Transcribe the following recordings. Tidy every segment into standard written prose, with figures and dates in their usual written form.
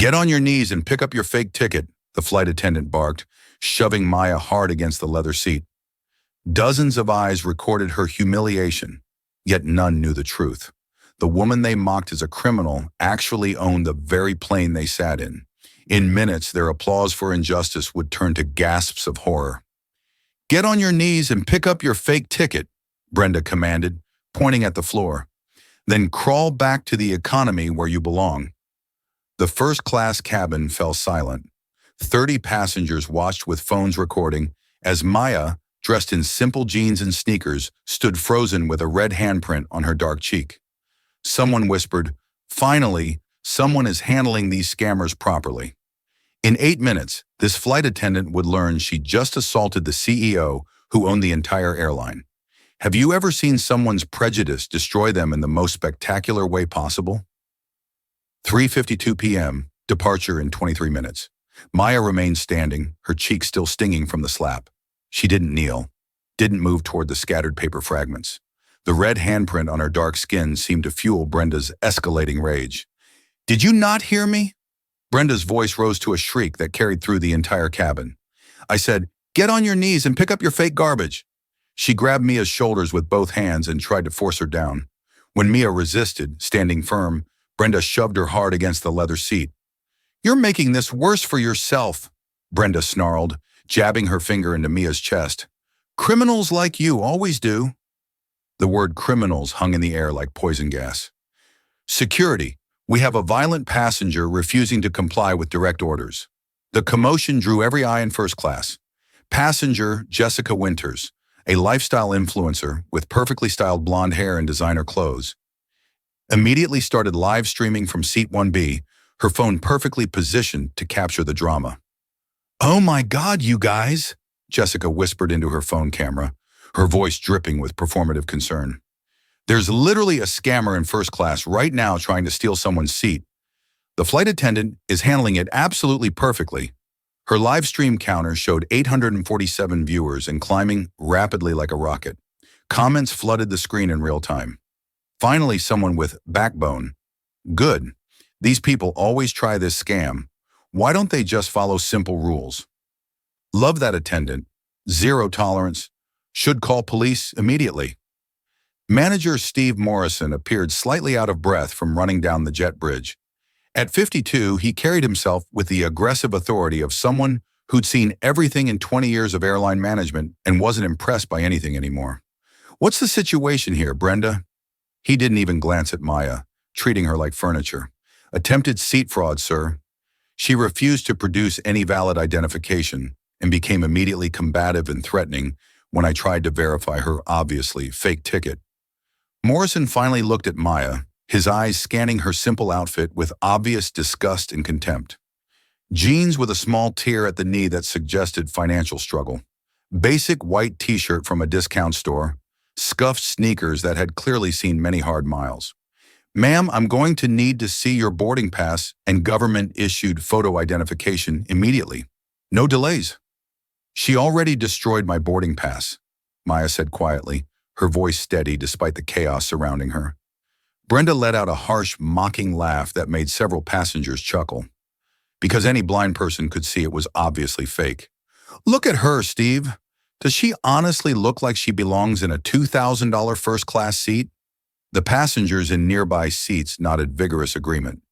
Get on your knees and pick up your fake ticket, the flight attendant barked, shoving Maya hard against the leather seat. Dozens of eyes recorded her humiliation, yet none knew the truth. The woman they mocked as a criminal actually owned the very plane they sat in. In minutes, their applause for injustice would turn to gasps of horror. Get on your knees and pick up your fake ticket, Brenda commanded, pointing at the floor. Then crawl back to the economy where you belong. The first-class cabin fell silent. 30 passengers watched with phones recording as Maya, dressed in simple jeans and sneakers, stood frozen with a red handprint on her dark cheek. Someone whispered, "Finally, someone is handling these scammers properly." In 8 minutes, this flight attendant would learn she just assaulted the CEO who owned the entire airline. Have you ever seen someone's prejudice destroy them in the most spectacular way possible? 3:52 p.m., departure in 23 minutes. Maya remained standing, her cheek still stinging from the slap. She didn't kneel, didn't move toward the scattered paper fragments. The red handprint on her dark skin seemed to fuel Brenda's escalating rage. "Did you not hear me?" Brenda's voice rose to a shriek that carried through the entire cabin. "I said, get on your knees and pick up your fake garbage." She grabbed Mia's shoulders with both hands and tried to force her down. When Mia resisted, standing firm, Brenda shoved her hard against the leather seat. "You're making this worse for yourself," Brenda snarled, jabbing her finger into Mia's chest. "Criminals like you always do." The word criminals hung in the air like poison gas. "Security, we have a violent passenger refusing to comply with direct orders." The commotion drew every eye in first class. Passenger Jessica Winters, a lifestyle influencer with perfectly styled blonde hair and designer clothes, immediately started live streaming from seat 1B, her phone perfectly positioned to capture the drama. "Oh my God, you guys," Jessica whispered into her phone camera, her voice dripping with performative concern. "There's literally a scammer in first class right now trying to steal someone's seat. The flight attendant is handling it absolutely perfectly." Her live stream counter showed 847 viewers and climbing rapidly like a rocket. Comments flooded the screen in real time. Finally, someone with backbone. "Good. These people always try this scam. Why don't they just follow simple rules? Love that attendant. Zero tolerance. Should call police immediately." Manager Steve Morrison appeared slightly out of breath from running down the jet bridge. At 52, he carried himself with the aggressive authority of someone who'd seen everything in 20 years of airline management and wasn't impressed by anything anymore. "What's the situation here, Brenda?" He didn't even glance at Maya, treating her like furniture. "Attempted seat fraud, sir." She refused to produce any valid identification and became immediately combative and threatening when I tried to verify her obviously fake ticket. Morrison finally looked at Maya, his eyes scanning her simple outfit with obvious disgust and contempt. Jeans with a small tear at the knee that suggested financial struggle. Basic white t-shirt from a discount store. Scuffed sneakers that had clearly seen many hard miles. "Ma'am, I'm going to need to see your boarding pass and government-issued photo identification immediately. No delays." "She already destroyed my boarding pass," Maya said quietly, her voice steady despite the chaos surrounding her. Brenda let out a harsh, mocking laugh that made several passengers chuckle. Because any blind person could see it was obviously fake. "Look at her, Steve. Does she honestly look like she belongs in a $2,000 first-class seat?" The passengers in nearby seats nodded vigorous agreement.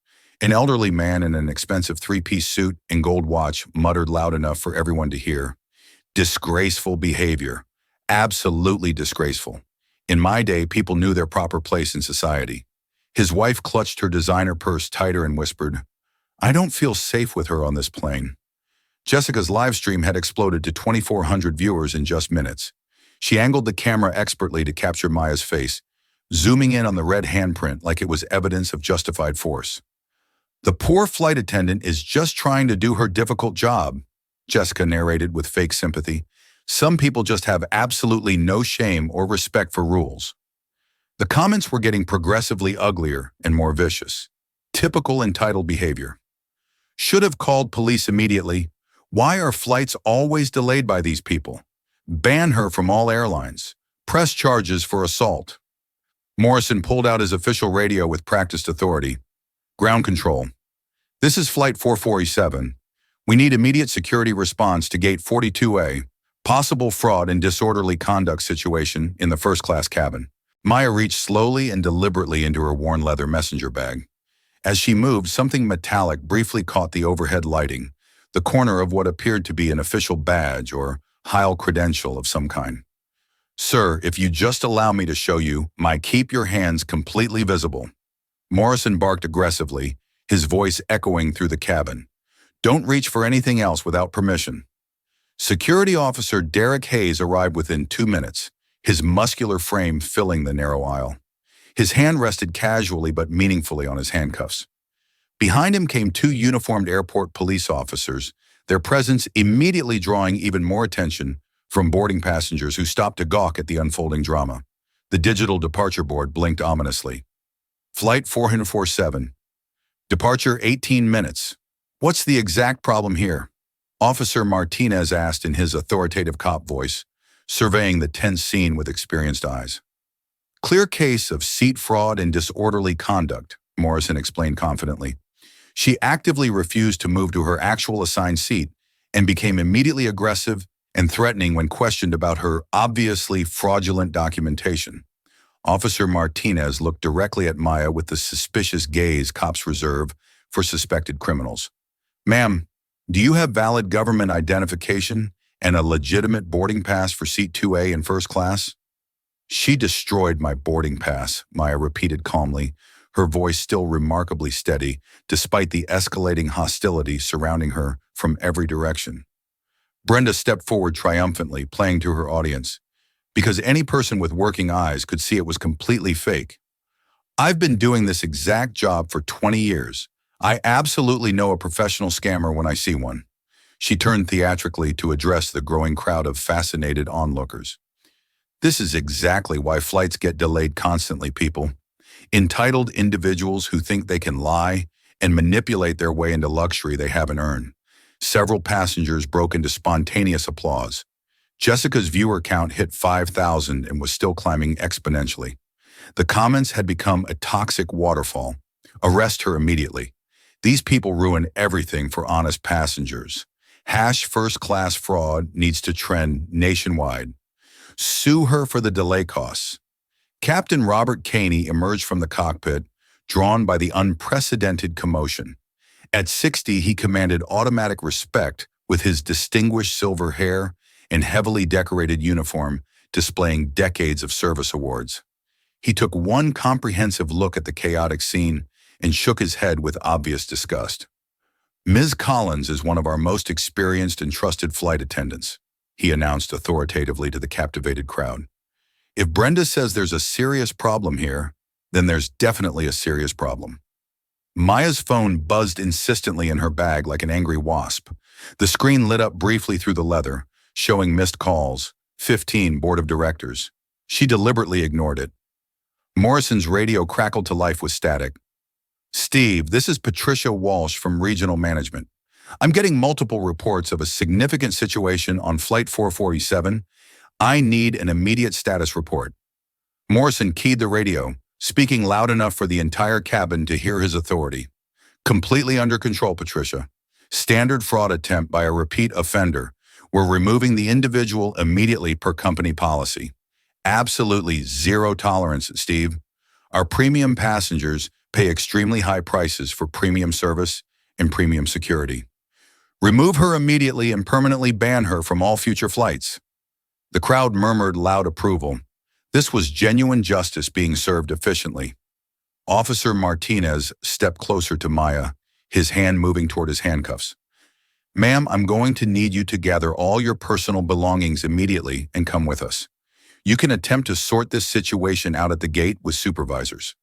An elderly man in an expensive three-piece suit and gold watch muttered loud enough for everyone to hear. "Disgraceful behavior. Absolutely disgraceful. In my day, people knew their proper place in society." His wife clutched her designer purse tighter and whispered, "I don't feel safe with her on this plane." Jessica's live stream had exploded to 2,400 viewers in just minutes. She angled the camera expertly to capture Maya's face, zooming in on the red handprint like it was evidence of justified force. "The poor flight attendant is just trying to do her difficult job," Jessica narrated with fake sympathy. "Some people just have absolutely no shame or respect for rules." The comments were getting progressively uglier and more vicious. Typical entitled behavior. "Should have called police immediately. Why are flights always delayed by these people? Ban her from all airlines. Press charges for assault." Morrison pulled out his official radio with practiced authority. "Ground control. This is Flight 447. We need immediate security response to Gate 42A. Possible fraud and disorderly conduct situation in the first-class cabin. Maya reached slowly and deliberately into her worn leather messenger bag. As she moved, something metallic briefly caught the overhead lighting, the corner of what appeared to be an official badge or Heil credential of some kind. Sir, if you just allow me to show you, keep your hands completely visible. Morrison barked aggressively, his voice echoing through the cabin. Don't reach for anything else without permission. Security Officer Derek Hayes arrived within 2 minutes, his muscular frame filling the narrow aisle. His hand rested casually but meaningfully on his handcuffs. Behind him came 2 uniformed airport police officers, their presence immediately drawing even more attention from boarding passengers who stopped to gawk at the unfolding drama. The digital departure board blinked ominously. Flight 447. Departure 18 minutes. What's the exact problem here? Officer Martinez asked in his authoritative cop voice, surveying the tense scene with experienced eyes. Clear case of seat fraud and disorderly conduct, Morrison explained confidently. She actively refused to move to her actual assigned seat and became immediately aggressive and threatening when questioned about her obviously fraudulent documentation. Officer Martinez looked directly at Maya with the suspicious gaze cops reserve for suspected criminals. Ma'am, do you have valid government identification and a legitimate boarding pass for seat 2A in first class? She destroyed my boarding pass, Maya repeated calmly, her voice still remarkably steady, despite the escalating hostility surrounding her from every direction. Brenda stepped forward triumphantly, playing to her audience, because any person with working eyes could see it was completely fake. I've been doing this exact job for 20 years. I absolutely know a professional scammer when I see one. She turned theatrically to address the growing crowd of fascinated onlookers. This is exactly why flights get delayed constantly, people. Entitled individuals who think they can lie and manipulate their way into luxury they haven't earned. Several passengers broke into spontaneous applause. Jessica's viewer count hit 5,000 and was still climbing exponentially. The comments had become a toxic waterfall. Arrest her immediately. These people ruin everything for honest passengers. #first-class fraud needs to trend nationwide. Sue her for the delay costs. Captain Robert Caney emerged from the cockpit, drawn by the unprecedented commotion. At 60, he commanded automatic respect with his distinguished silver hair and heavily decorated uniform displaying decades of service awards. He took one comprehensive look at the chaotic scene and shook his head with obvious disgust. Ms. Collins is one of our most experienced and trusted flight attendants, he announced authoritatively to the captivated crowd. If Brenda says there's a serious problem here, then there's definitely a serious problem. Maya's phone buzzed insistently in her bag like an angry wasp. The screen lit up briefly through the leather, showing missed calls, 15 board of directors. She deliberately ignored it. Morrison's radio crackled to life with static. Steve, this is Patricia Walsh from Regional Management. I'm getting multiple reports of a significant situation on Flight 447. I need an immediate status report. Morrison keyed the radio, speaking loud enough for the entire cabin to hear his authority. Completely under control, Patricia. Standard fraud attempt by a repeat offender. We're removing the individual immediately per company policy. Absolutely zero tolerance, Steve. Our premium passengers pay extremely high prices for premium service and premium security. Remove her immediately and permanently ban her from all future flights. The crowd murmured loud approval. This was genuine justice being served efficiently. Officer Martinez stepped closer to Maya, his hand moving toward his handcuffs. Ma'am, I'm going to need you to gather all your personal belongings immediately and come with us. You can attempt to sort this situation out at the gate with supervisors.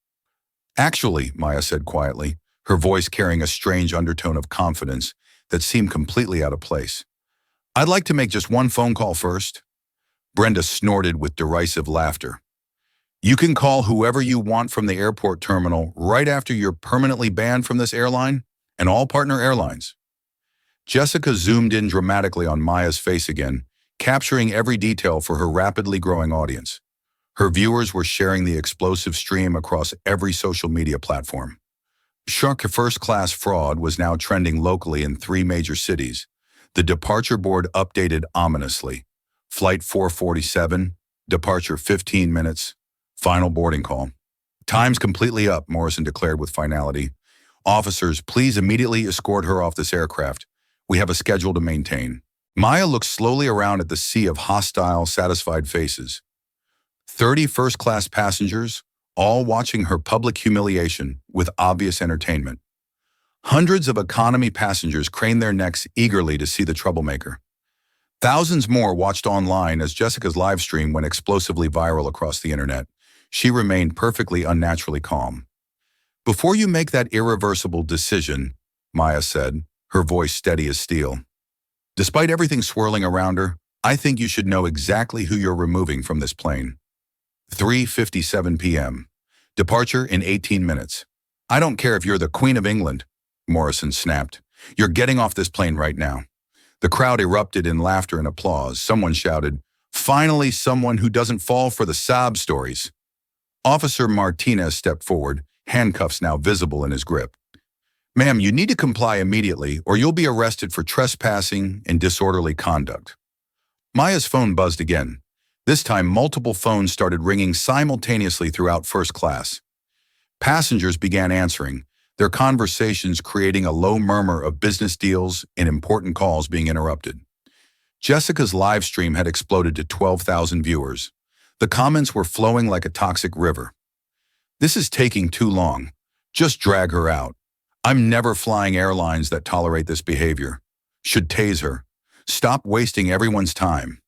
Actually, Maya said quietly, her voice carrying a strange undertone of confidence that seemed completely out of place. I'd like to make just one phone call first. Brenda snorted with derisive laughter. You can call whoever you want from the airport terminal right after you're permanently banned from this airline and all partner airlines. Jessica zoomed in dramatically on Maya's face again, capturing every detail for her rapidly growing audience. Her viewers were sharing the explosive stream across every social media platform. Shark first-class fraud was now trending locally in 3 major cities. The departure board updated ominously. Flight 447, departure 15 minutes, final boarding call. Time's completely up, Morrison declared with finality. Officers, please immediately escort her off this aircraft. We have a schedule to maintain. Maya looked slowly around at the sea of hostile, satisfied faces. 30 first-class passengers, all watching her public humiliation with obvious entertainment. Hundreds of economy passengers craned their necks eagerly to see the troublemaker. Thousands more watched online as Jessica's live stream went explosively viral across the internet. She remained perfectly unnaturally calm. Before you make that irreversible decision, Maya said, her voice steady as steel. Despite everything swirling around her, I think you should know exactly who you're removing from this plane. 3:57 p.m. Departure in 18 minutes. I don't care if you're the Queen of England, Morrison snapped. You're getting off this plane right now. The crowd erupted in laughter and applause. Someone shouted, finally someone who doesn't fall for the sob stories. Officer Martinez stepped forward, handcuffs now visible in his grip. Ma'am, you need to comply immediately or you'll be arrested for trespassing and disorderly conduct. Maya's phone buzzed again. This time, multiple phones started ringing simultaneously throughout first class. Passengers began answering, their conversations creating a low murmur of business deals and important calls being interrupted. Jessica's live stream had exploded to 12,000 viewers. The comments were flowing like a toxic river. This is taking too long. Just drag her out. I'm never flying airlines that tolerate this behavior. Should tase her. Stop wasting everyone's time.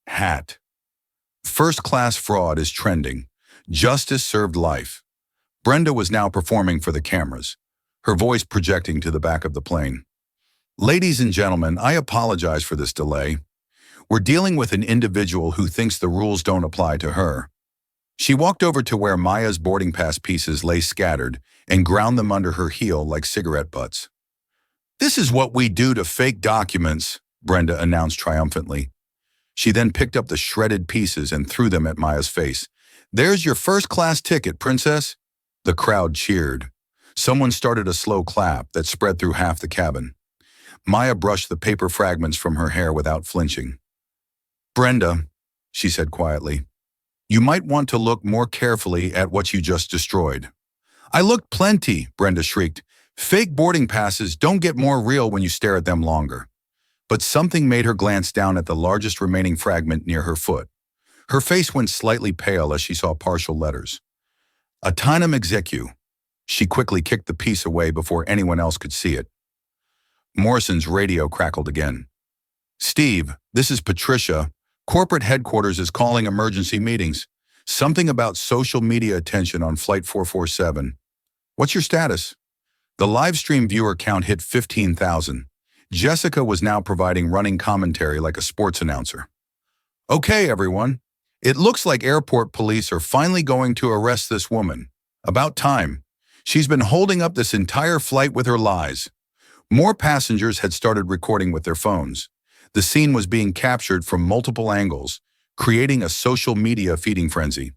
Hat. First-class fraud is trending. Justice served life. Brenda was now performing for the cameras, her voice projecting to the back of the plane. Ladies and gentlemen, I apologize for this delay. We're dealing with an individual who thinks the rules don't apply to her. She walked over to where Maya's boarding pass pieces lay scattered and ground them under her heel like cigarette butts. This is what we do to fake documents, Brenda announced triumphantly. She then picked up the shredded pieces and threw them at Maya's face. There's your first-class ticket, princess. The crowd cheered. Someone started a slow clap that spread through half the cabin. Maya brushed the paper fragments from her hair without flinching. Brenda, she said quietly, you might want to look more carefully at what you just destroyed. I looked plenty, Brenda shrieked. Fake boarding passes don't get more real when you stare at them longer. But something made her glance down at the largest remaining fragment near her foot. Her face went slightly pale as she saw partial letters. Attendant execu. She quickly kicked the piece away before anyone else could see it. Morrison's radio crackled again. Steve, this is Patricia. Corporate headquarters is calling emergency meetings. Something about social media attention on Flight 447. What's your status? The live stream viewer count hit 15,000. Jessica was now providing running commentary like a sports announcer. Okay, everyone. It looks like airport police are finally going to arrest this woman. About time. She's been holding up this entire flight with her lies. More passengers had started recording with their phones. The scene was being captured from multiple angles, creating a social media feeding frenzy.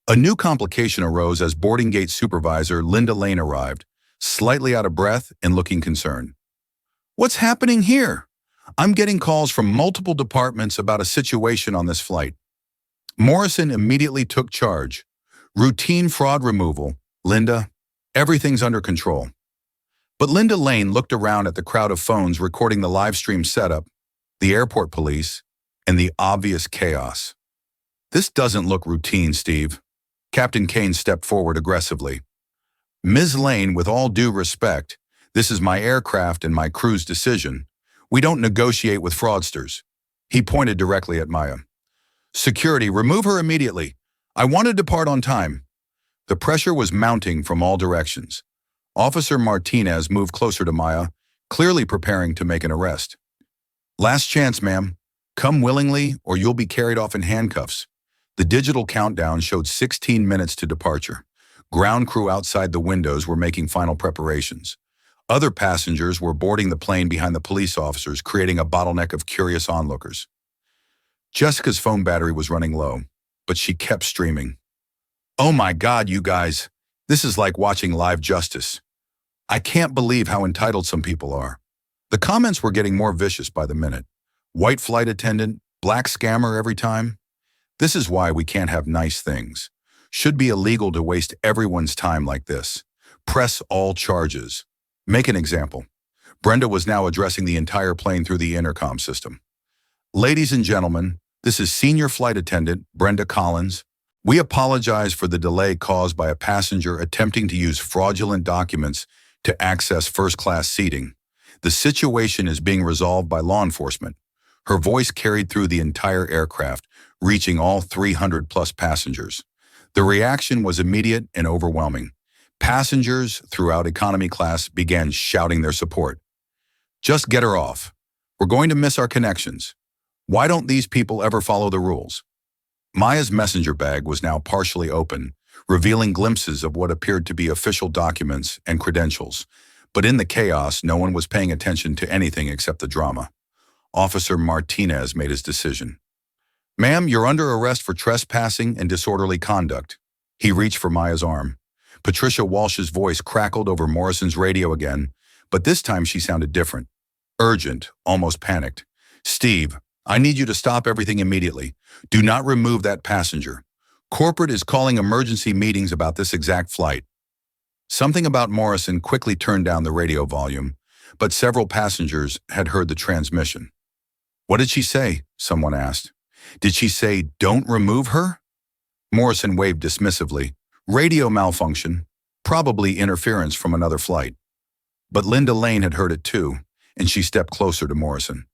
A new complication arose as boarding gate supervisor Linda Lane arrived, slightly out of breath and looking concerned. What's happening here? I'm getting calls from multiple departments about a situation on this flight. Morrison immediately took charge. Routine fraud removal. Linda, everything's under control. But Linda Lane looked around at the crowd of phones recording the live stream setup, the airport police, and the obvious chaos. This doesn't look routine, Steve. Captain Kane stepped forward aggressively. Ms. Lane, with all due respect, this is my aircraft and my crew's decision. We don't negotiate with fraudsters. He pointed directly at Maya. Security, remove her immediately. I want to depart on time. The pressure was mounting from all directions. Officer Martinez moved closer to Maya, clearly preparing to make an arrest. Last chance, ma'am. Come willingly or you'll be carried off in handcuffs. The digital countdown showed 16 minutes to departure. Ground crew outside the windows were making final preparations. Other passengers were boarding the plane behind the police officers, creating a bottleneck of curious onlookers. Jessica's phone battery was running low, but she kept streaming. Oh my God, you guys. This is like watching live justice. I can't believe how entitled some people are. The comments were getting more vicious by the minute. White flight attendant, black scammer every time. This is why we can't have nice things. Should be illegal to waste everyone's time like this. Press all charges. Make an example. Brenda was now addressing the entire plane through the intercom system. Ladies and gentlemen, this is Senior Flight Attendant Brenda Collins. We apologize for the delay caused by a passenger attempting to use fraudulent documents to access first-class seating. The situation is being resolved by law enforcement. Her voice carried through the entire aircraft, reaching all 300-plus passengers. The reaction was immediate and overwhelming. Passengers throughout economy class began shouting their support. Just get her off. We're going to miss our connections. Why don't these people ever follow the rules? Maya's messenger bag was now partially open, revealing glimpses of what appeared to be official documents and credentials. But in the chaos, no one was paying attention to anything except the drama. Officer Martinez made his decision. Ma'am, you're under arrest for trespassing and disorderly conduct. He reached for Maya's arm. Patricia Walsh's voice crackled over Morrison's radio again, but this time she sounded different. Urgent, almost panicked. Steve, I need you to stop everything immediately. Do not remove that passenger. Corporate is calling emergency meetings about this exact flight. Something about Morrison quickly turned down the radio volume, but several passengers had heard the transmission. What did she say? Someone asked. Did she say, don't remove her? Morrison waved dismissively. Radio malfunction, probably interference from another flight. But Linda Lane had heard it too, and she stepped closer to Morrison.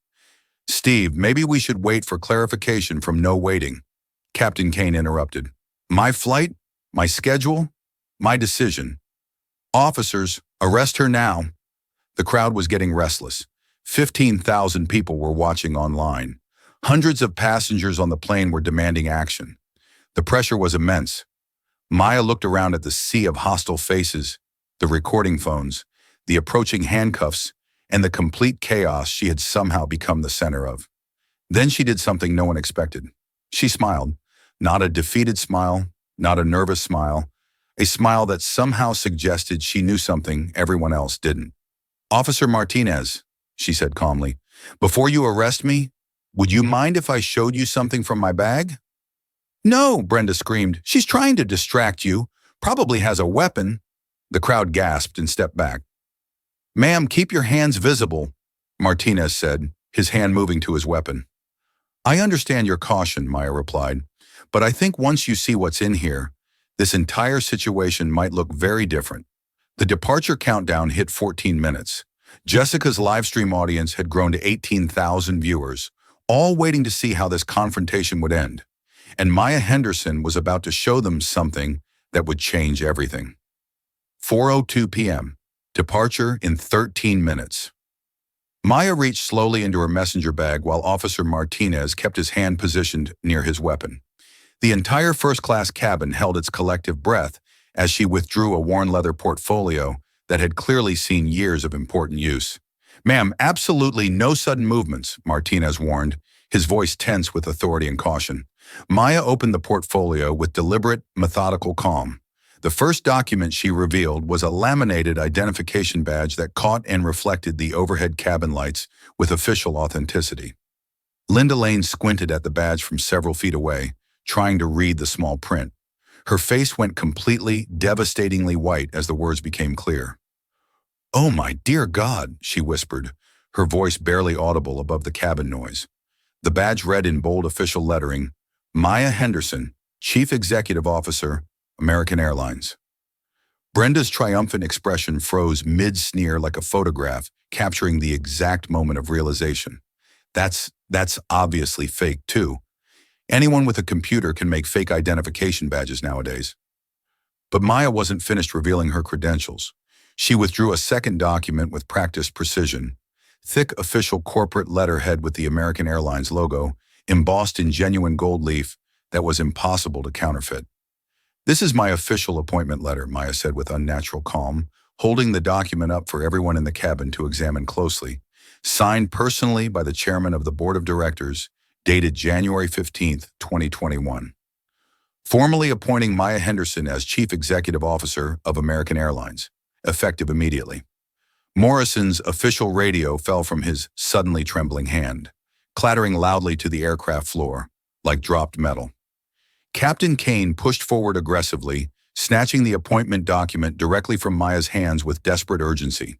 Steve, maybe we should wait for clarification from no waiting. Captain Kane interrupted. My flight? My schedule? My decision. Officers, arrest her now. The crowd was getting restless. 15,000 people were watching online. Hundreds of passengers on the plane were demanding action. The pressure was immense. Maya looked around at the sea of hostile faces, the recording phones, the approaching handcuffs, and the complete chaos she had somehow become the center of. Then she did something no one expected. She smiled. Not a defeated smile, not a nervous smile, a smile that somehow suggested she knew something everyone else didn't. Officer Martinez, she said calmly, before you arrest me, would you mind if I showed you something from my bag? No, Brenda screamed. She's trying to distract you. Probably has a weapon. The crowd gasped and stepped back. Ma'am, keep your hands visible, Martinez said, his hand moving to his weapon. I understand your caution, Maya replied, but I think once you see what's in here, this entire situation might look very different. The departure countdown hit 14 minutes. Jessica's livestream audience had grown to 18,000 viewers, all waiting to see how this confrontation would end. And Maya Henderson was about to show them something that would change everything. 4:02 p.m. Departure in 13 minutes. Maya reached slowly into her messenger bag while Officer Martinez kept his hand positioned near his weapon. The entire first-class cabin held its collective breath as she withdrew a worn leather portfolio that had clearly seen years of important use. Ma'am, absolutely no sudden movements, Martinez warned, his voice tense with authority and caution. Maya opened the portfolio with deliberate, methodical calm. The first document she revealed was a laminated identification badge that caught and reflected the overhead cabin lights with official authenticity. Linda Lane squinted at the badge from several feet away, trying to read the small print. Her face went completely, devastatingly white as the words became clear. Oh my dear God, she whispered, her voice barely audible above the cabin noise. The badge read in bold official lettering, Maya Henderson, Chief Executive Officer, American Airlines. Brenda's triumphant expression froze mid-sneer like a photograph, capturing the exact moment of realization. That's obviously fake too. Anyone with a computer can make fake identification badges nowadays. But Maya wasn't finished revealing her credentials. She withdrew a second document with practiced precision. Thick official corporate letterhead with the American Airlines logo, embossed in genuine gold leaf that was impossible to counterfeit. This is my official appointment letter, Maya said with unnatural calm, holding the document up for everyone in the cabin to examine closely. Signed personally by the chairman of the board of directors, dated January 15, 2021. Formally appointing Maya Henderson as Chief Executive Officer of American Airlines, effective immediately. Morrison's official radio fell from his suddenly trembling hand, clattering loudly to the aircraft floor, like dropped metal. Captain Kane pushed forward aggressively, snatching the appointment document directly from Maya's hands with desperate urgency.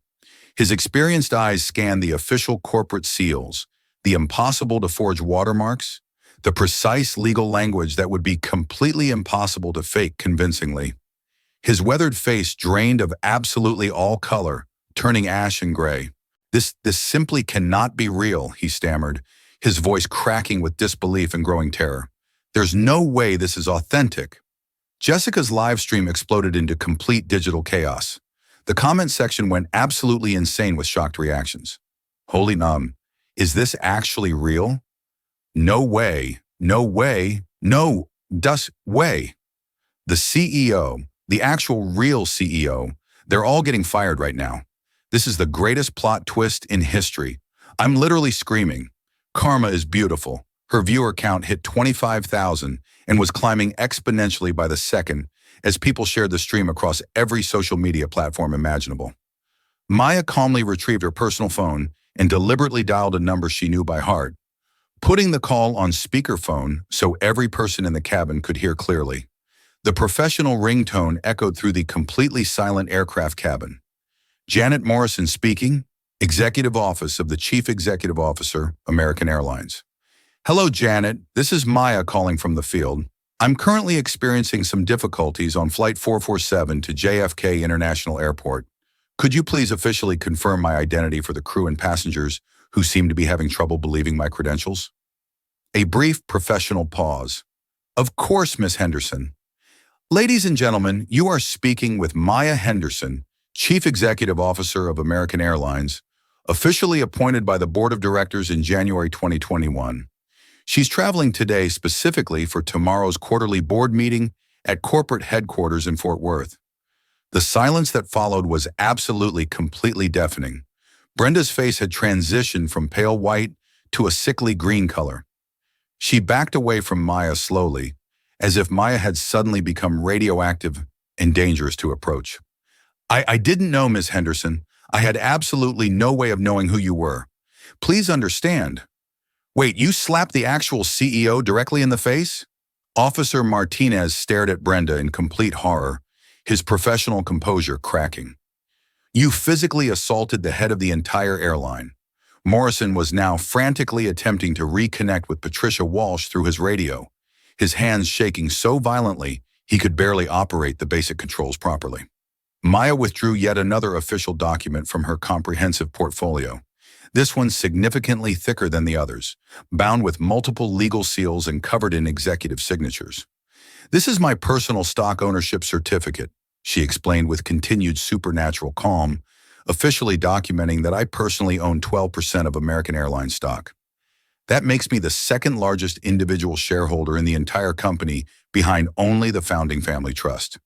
His experienced eyes scanned the official corporate seals, the impossible-to-forge watermarks, the precise legal language that would be completely impossible to fake convincingly. His weathered face drained of absolutely all color, turning ash and gray. This simply cannot be real," he stammered, his voice cracking with disbelief and growing terror. "There's no way this is authentic." Jessica's live stream exploded into complete digital chaos. The comment section went absolutely insane with shocked reactions. "Holy num, is this actually real? No way, no way, no, das way." The CEO, the actual real CEO, they're all getting fired right now. This is the greatest plot twist in history. I'm literally screaming. Karma is beautiful. Her viewer count hit 25,000 and was climbing exponentially by the second as people shared the stream across every social media platform imaginable. Maya calmly retrieved her personal phone and deliberately dialed a number she knew by heart, putting the call on speakerphone so every person in the cabin could hear clearly. The professional ringtone echoed through the completely silent aircraft cabin. "Janet Morrison speaking, Executive Office of the Chief Executive Officer, American Airlines." "Hello, Janet. This is Maya calling from the field. I'm currently experiencing some difficulties on Flight 447 to JFK International Airport. Could you please officially confirm my identity for the crew and passengers who seem to be having trouble believing my credentials?" A brief professional pause. "Of course, Miss Henderson. Ladies and gentlemen, you are speaking with Maya Henderson, Chief Executive Officer of American Airlines, officially appointed by the Board of Directors in January 2021. She's traveling today specifically for tomorrow's quarterly board meeting at corporate headquarters in Fort Worth." The silence that followed was absolutely completely deafening. Brenda's face had transitioned from pale white to a sickly green color. She backed away from Maya slowly, as if Maya had suddenly become radioactive and dangerous to approach. I didn't know, Ms. Henderson. I had absolutely no way of knowing who you were. Please understand." "Wait, you slapped the actual CEO directly in the face?" Officer Martinez stared at Brenda in complete horror, his professional composure cracking. "You physically assaulted the head of the entire airline." Morrison was now frantically attempting to reconnect with Patricia Walsh through his radio, his hands shaking so violently he could barely operate the basic controls properly. Maya withdrew yet another official document from her comprehensive portfolio. This one significantly thicker than the others, bound with multiple legal seals and covered in executive signatures. "This is my personal stock ownership certificate," she explained with continued supernatural calm, officially documenting that I personally own 12% of American Airlines stock. That makes me the second largest individual shareholder in the entire company behind only the founding family trust.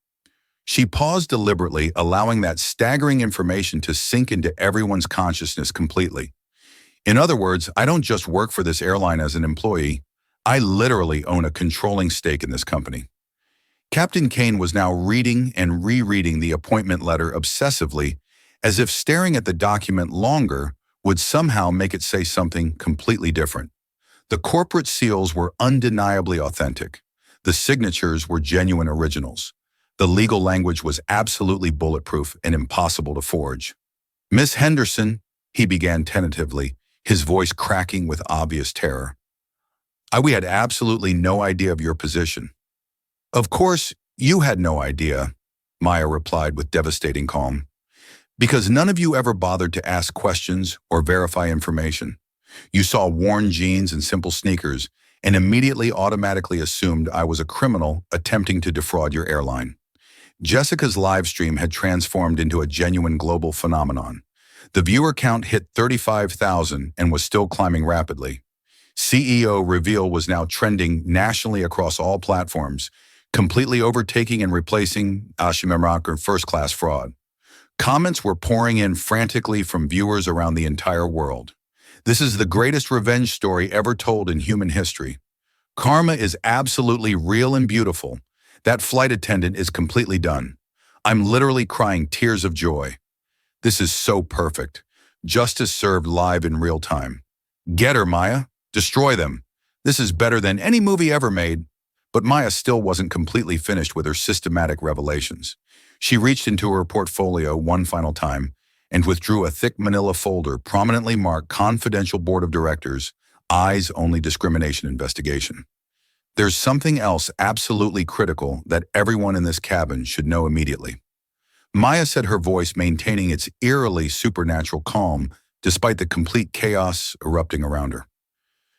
She paused deliberately, allowing that staggering information to sink into everyone's consciousness completely. "In other words, I don't just work for this airline as an employee. I literally own a controlling stake in this company." Captain Kane was now reading and rereading the appointment letter obsessively, as if staring at the document longer would somehow make it say something completely different. The corporate seals were undeniably authentic. The signatures were genuine originals. The legal language was absolutely bulletproof and impossible to forge. "Miss Henderson," he began tentatively, his voice cracking with obvious terror. We had absolutely no idea of your position." "Of course, you had no idea," Maya replied with devastating calm, "because none of you ever bothered to ask questions or verify information. You saw worn jeans and simple sneakers and immediately automatically assumed I was a criminal attempting to defraud your airline." Jessica's live stream had transformed into a genuine global phenomenon. The viewer count hit 35,000 and was still climbing rapidly. CEO reveal was now trending nationally across all platforms, completely overtaking and replacing Ashimemrak first-class fraud. Comments were pouring in frantically from viewers around the entire world. "This is the greatest revenge story ever told in human history. Karma is absolutely real and beautiful. That flight attendant is completely done. I'm literally crying tears of joy." This is so perfect. Justice served live in real time. Get her, Maya. Destroy them. This is better than any movie ever made. But Maya still wasn't completely finished with her systematic revelations. She reached into her portfolio one final time and withdrew a thick manila folder prominently marked Confidential Board of Directors, Eyes Only Discrimination Investigation. There's something else absolutely critical that everyone in this cabin should know immediately. Maya said, her voice maintaining its eerily supernatural calm despite the complete chaos erupting around her.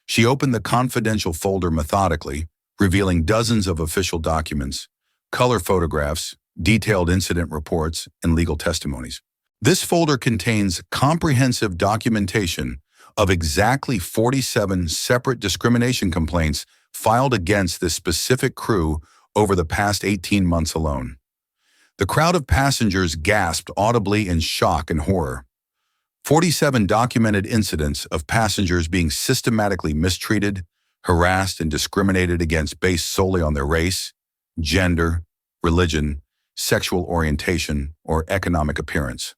She opened the confidential folder methodically, revealing dozens of official documents, color photographs, detailed incident reports, and legal testimonies. This folder contains comprehensive documentation of exactly 47 separate discrimination complaints filed against this specific crew over the past 18 months alone. The crowd of passengers gasped audibly in shock and horror. 47 documented incidents of passengers being systematically mistreated, harassed, and discriminated against based solely on their race, gender, religion, sexual orientation, or economic appearance.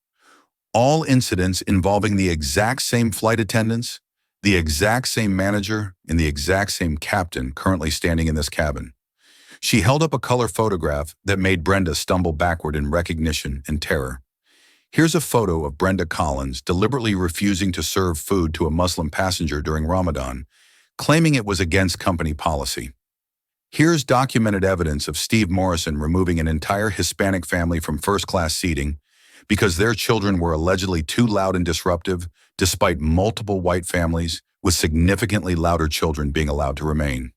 All incidents involving the exact same flight attendants, the exact same manager, and the exact same captain currently standing in this cabin. She held up a color photograph that made Brenda stumble backward in recognition and terror. Here's a photo of Brenda Collins deliberately refusing to serve food to a Muslim passenger during Ramadan, claiming it was against company policy. Here's documented evidence of Steve Morrison removing an entire Hispanic family from first-class seating because their children were allegedly too loud and disruptive, despite multiple white families with significantly louder children being allowed to remain.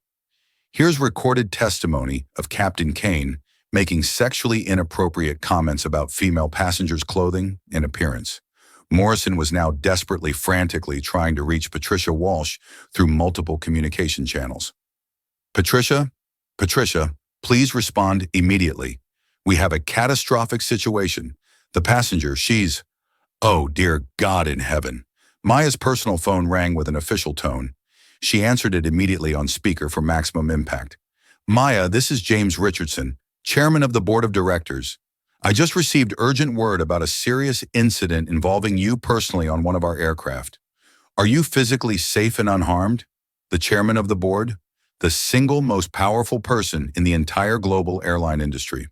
Here's recorded testimony of Captain Kane making sexually inappropriate comments about female passengers' clothing and appearance. Morrison was now desperately, frantically trying to reach Patricia Walsh through multiple communication channels. Patricia, please respond immediately. We have a catastrophic situation. The passenger, she's... Oh, dear God in heaven. Maya's personal phone rang with an official tone. She answered it immediately on speaker for maximum impact. Maya, this is James Richardson, Chairman of the Board of Directors. I just received urgent word about a serious incident involving you personally on one of our aircraft. Are you physically safe and unharmed? The chairman of the board? The single most powerful person in the entire global airline industry.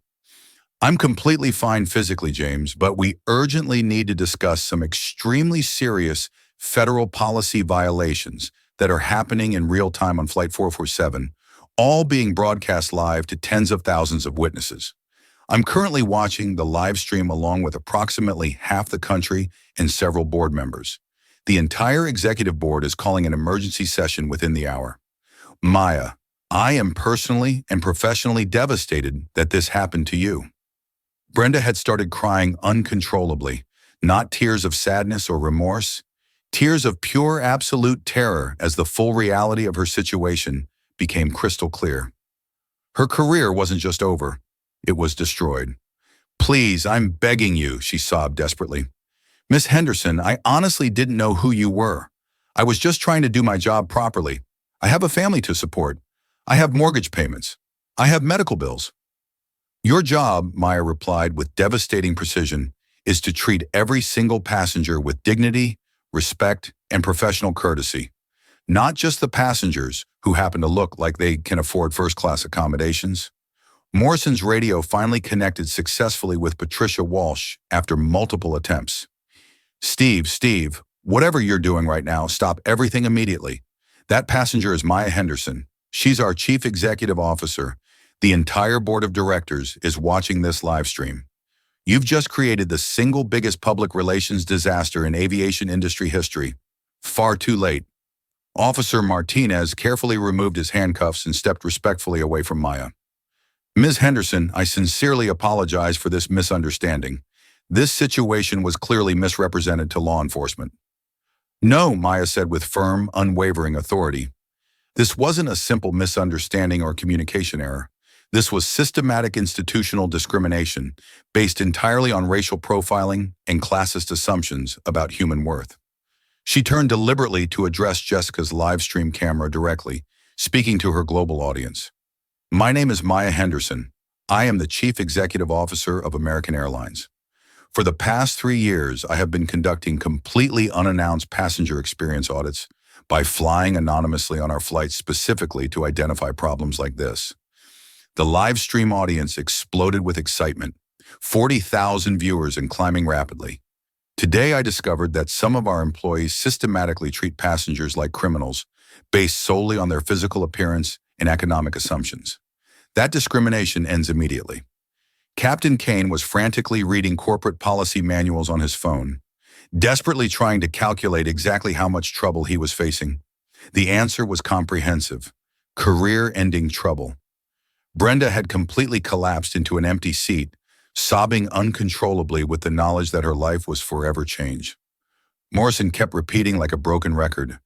I'm completely fine physically, James, but we urgently need to discuss some extremely serious federal policy violations that are happening in real time on Flight 447, all being broadcast live to tens of thousands of witnesses. I'm currently watching the live stream along with approximately half the country and several board members. The entire executive board is calling an emergency session within the hour. Maya, I am personally and professionally devastated that this happened to you. Brenda had started crying uncontrollably, not tears of sadness or remorse, tears of pure absolute terror as the full reality of her situation became crystal clear. Her career wasn't just over, it was destroyed. Please, I'm begging you, she sobbed desperately. Miss Henderson, I honestly didn't know who you were. I was just trying to do my job properly. I have a family to support. I have mortgage payments. I have medical bills. Your job, Maya replied with devastating precision, is to treat every single passenger with dignity, respect, and professional courtesy. Not just the passengers who happen to look like they can afford first-class accommodations. Morrison's radio finally connected successfully with Patricia Walsh after multiple attempts. Steve, whatever you're doing right now, stop everything immediately. That passenger is Maya Henderson. She's our chief executive officer. The entire board of directors is watching this live stream. You've just created the single biggest public relations disaster in aviation industry history. Far too late. Officer Martinez carefully removed his handcuffs and stepped respectfully away from Maya. Ms. Henderson, I sincerely apologize for this misunderstanding. This situation was clearly misrepresented to law enforcement. No, Maya said with firm, unwavering authority. This wasn't a simple misunderstanding or communication error. This was systematic institutional discrimination based entirely on racial profiling and classist assumptions about human worth. She turned deliberately to address Jessica's live stream camera directly, speaking to her global audience. My name is Maya Henderson. I am the Chief Executive Officer of American Airlines. For the past 3 years, I have been conducting completely unannounced passenger experience audits by flying anonymously on our flights specifically to identify problems like this. The live stream audience exploded with excitement, 40,000 viewers and climbing rapidly. Today, I discovered that some of our employees systematically treat passengers like criminals, based solely on their physical appearance and economic assumptions. That discrimination ends immediately. Captain Kane was frantically reading corporate policy manuals on his phone, desperately trying to calculate exactly how much trouble he was facing. The answer was comprehensive: career-ending trouble. Brenda had completely collapsed into an empty seat, sobbing uncontrollably with the knowledge that her life was forever changed. Morrison kept repeating like a broken record,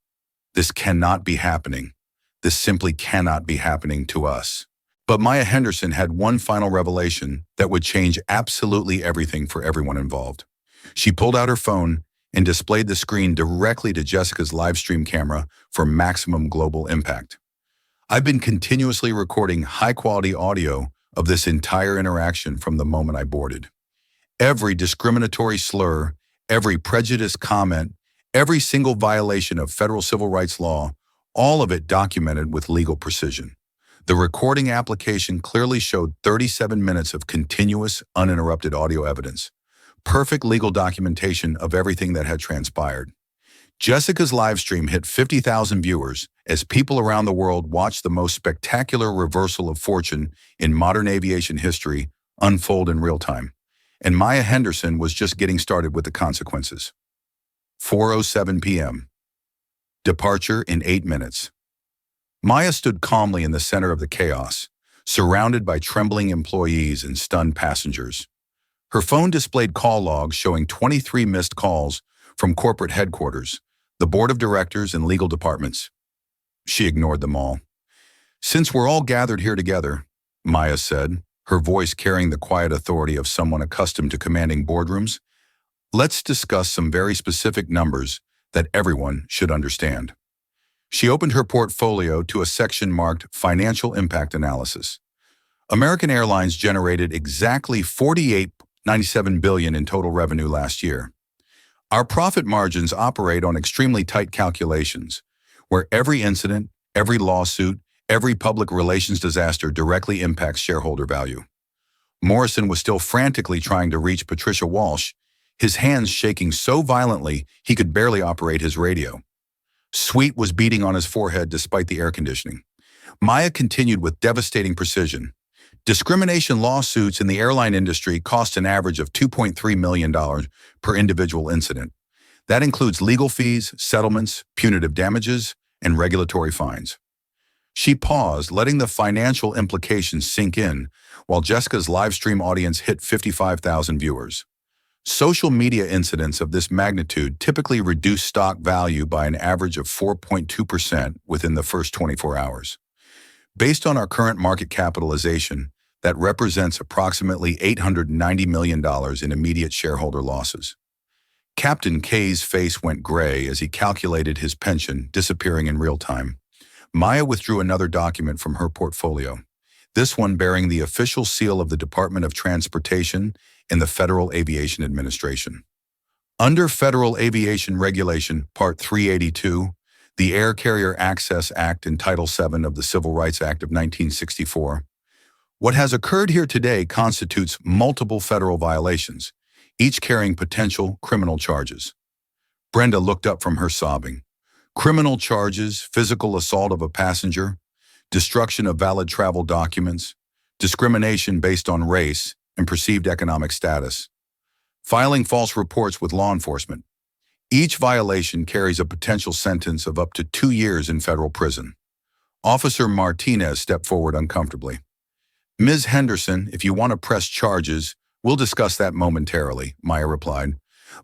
"This cannot be happening. This simply cannot be happening to us." But Maya Henderson had one final revelation that would change absolutely everything for everyone involved. She pulled out her phone and displayed the screen directly to Jessica's live stream camera for maximum global impact. "I've been continuously recording high-quality audio of this entire interaction from the moment I boarded. Every discriminatory slur, every prejudiced comment, every single violation of federal civil rights law, all of it documented with legal precision." The recording application clearly showed 37 minutes of continuous, uninterrupted audio evidence, perfect legal documentation of everything that had transpired. Jessica's live stream hit 50,000 viewers as people around the world watched the most spectacular reversal of fortune in modern aviation history unfold in real time. And Maya Henderson was just getting started with the consequences. 4:07 p.m. Departure in 8 minutes. Maya stood calmly in the center of the chaos, surrounded by trembling employees and stunned passengers. Her phone displayed call logs showing 23 missed calls from corporate headquarters, the board of directors, and legal departments. She ignored them all. "Since we're all gathered here together," Maya said, her voice carrying the quiet authority of someone accustomed to commanding boardrooms, "let's discuss some very specific numbers that everyone should understand." She opened her portfolio to a section marked Financial Impact Analysis. American Airlines generated exactly $48.97 billion in total revenue last year. Our profit margins operate on extremely tight calculations, where every incident, every lawsuit, every public relations disaster directly impacts shareholder value. Morrison was still frantically trying to reach Patricia Walsh, his hands shaking so violently he could barely operate his radio. Sweat was beading on his forehead despite the air conditioning. Maya continued with devastating precision. Discrimination lawsuits in the airline industry cost an average of $2.3 million per individual incident. That includes legal fees, settlements, punitive damages, and regulatory fines. She paused, letting the financial implications sink in, while Jessica's live stream audience hit 55,000 viewers. Social media incidents of this magnitude typically reduce stock value by an average of 4.2% within the first 24 hours. Based on our current market capitalization, that represents approximately $890 million in immediate shareholder losses. Captain K's face went gray as he calculated his pension disappearing in real time. Maya withdrew another document from her portfolio, this one bearing the official seal of the Department of Transportation and the Federal Aviation Administration. Under Federal Aviation Regulation, Part 382, the Air Carrier Access Act and Title VII of the Civil Rights Act of 1964, what has occurred here today constitutes multiple federal violations, each carrying potential criminal charges. Brenda looked up from her sobbing. Criminal charges, physical assault of a passenger, destruction of valid travel documents, discrimination based on race and perceived economic status, filing false reports with law enforcement. Each violation carries a potential sentence of up to 2 years in federal prison. Officer Martinez stepped forward uncomfortably. "Ms. Henderson, if you want to press charges, we'll discuss that momentarily," Maya replied.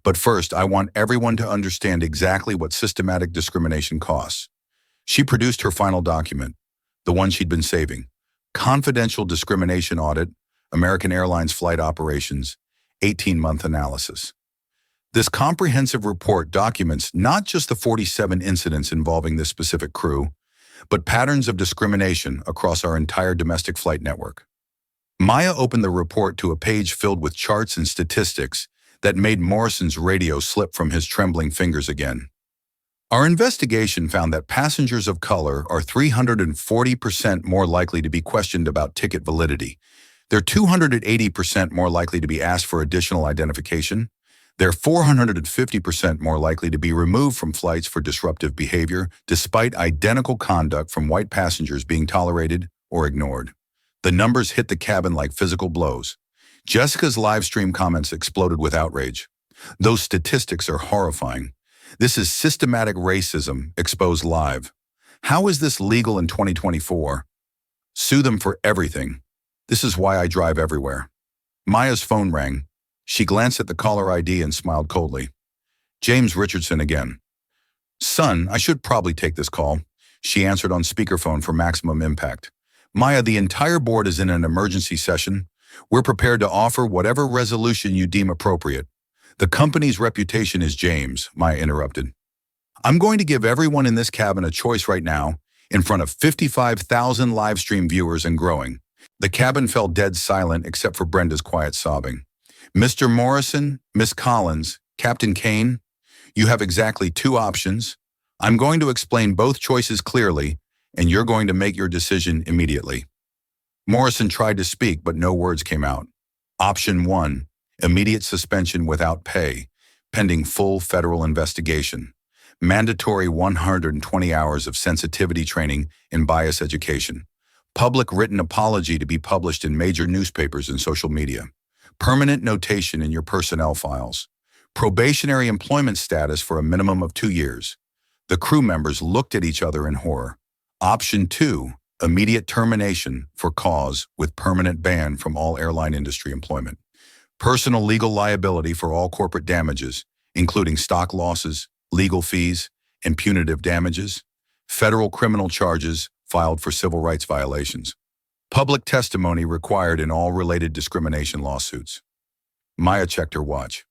"But first, I want everyone to understand exactly what systematic discrimination costs." She produced her final document, the one she'd been saving. Confidential Discrimination Audit, American Airlines Flight Operations, 18-month analysis. This comprehensive report documents not just the 47 incidents involving this specific crew, but patterns of discrimination across our entire domestic flight network. Maya opened the report to a page filled with charts and statistics that made Morrison's radio slip from his trembling fingers again. Our investigation found that passengers of color are 340% more likely to be questioned about ticket validity. They're 280% more likely to be asked for additional identification. They're 450% more likely to be removed from flights for disruptive behavior, despite identical conduct from white passengers being tolerated or ignored. The numbers hit the cabin like physical blows. Jessica's live stream comments exploded with outrage. Those statistics are horrifying. This is systematic racism exposed live. How is this legal in 2024? Sue them for everything. This is why I drive everywhere. Maya's phone rang. She glanced at the caller ID and smiled coldly. James Richardson again. Son, I should probably take this call. She answered on speakerphone for maximum impact. Maya, the entire board is in an emergency session. We're prepared to offer whatever resolution you deem appropriate. The company's reputation is James, Maya interrupted. I'm going to give everyone in this cabin a choice right now, in front of 55,000 live stream viewers and growing. The cabin fell dead silent except for Brenda's quiet sobbing. Mr. Morrison, Miss Collins, Captain Kane, you have exactly two options. I'm going to explain both choices clearly, and you're going to make your decision immediately. Morrison tried to speak, but no words came out. Option 1, immediate suspension without pay, pending full federal investigation. Mandatory 120 hours of sensitivity training in bias education. Public written apology to be published in major newspapers and social media. Permanent notation in your personnel files. Probationary employment status for a minimum of 2 years. The crew members looked at each other in horror. Option 2, immediate termination for cause with permanent ban from all airline industry employment. Personal legal liability for all corporate damages, including stock losses, legal fees, and punitive damages. Federal criminal charges filed for civil rights violations. Public testimony required in all related discrimination lawsuits. Maya checked her watch.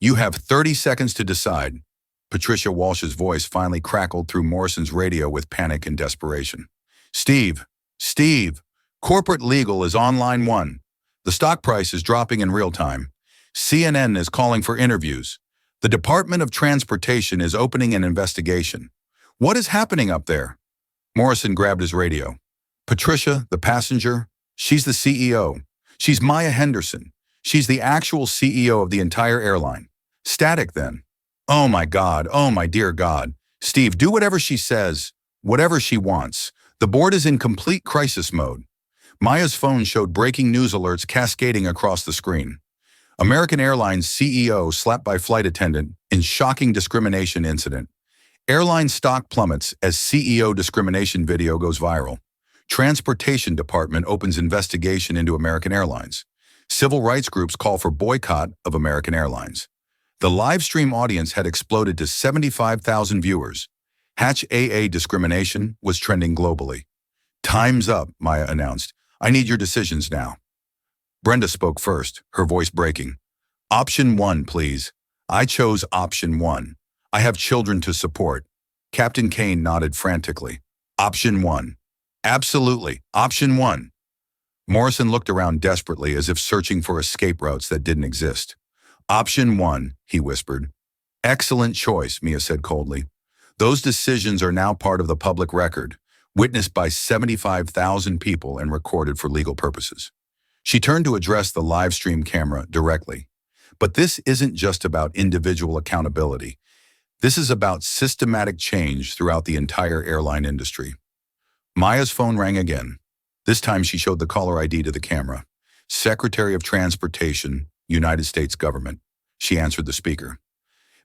You have 30 seconds to decide. Patricia Walsh's voice finally crackled through Morrison's radio with panic and desperation. Steve, corporate legal is on line 1. The stock price is dropping in real time. CNN is calling for interviews. The Department of Transportation is opening an investigation. What is happening up there? Morrison grabbed his radio. Patricia, the passenger, she's the CEO. She's Maya Henderson. She's the actual CEO of the entire airline. Static then. Oh my God, oh my dear God. Steve, do whatever she says, whatever she wants. The board is in complete crisis mode. Maya's phone showed breaking news alerts cascading across the screen. American Airlines CEO slapped by flight attendant in shocking discrimination incident. Airline stock plummets as CEO discrimination video goes viral. Transportation Department opens investigation into American Airlines. Civil rights groups call for boycott of American Airlines. The live stream audience had exploded to 75,000 viewers. Hatch AA discrimination was trending globally. Time's up, Maya announced. I need your decisions now. Brenda spoke first, her voice breaking. Option 1, please. I chose option 1. I have children to support. Captain Kane nodded frantically. Option 1. Absolutely. Option 1. Morrison looked around desperately as if searching for escape routes that didn't exist. Option 1, he whispered. Excellent choice, Mia said coldly. Those decisions are now part of the public record, witnessed by 75,000 people and recorded for legal purposes. She turned to address the live stream camera directly. But this isn't just about individual accountability. This is about systematic change throughout the entire airline industry. Maya's phone rang again. This time she showed the caller ID to the camera. Secretary of Transportation, United States Government. She answered the speaker.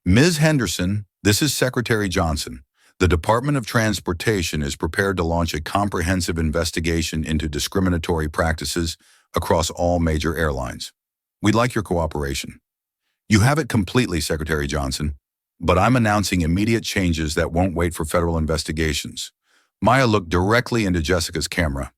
Ms. Henderson, this is Secretary Johnson. The Department of Transportation is prepared to launch a comprehensive investigation into discriminatory practices across all major airlines. We'd like your cooperation. You have it completely, Secretary Johnson, but I'm announcing immediate changes that won't wait for federal investigations. Maya looked directly into Jessica's camera.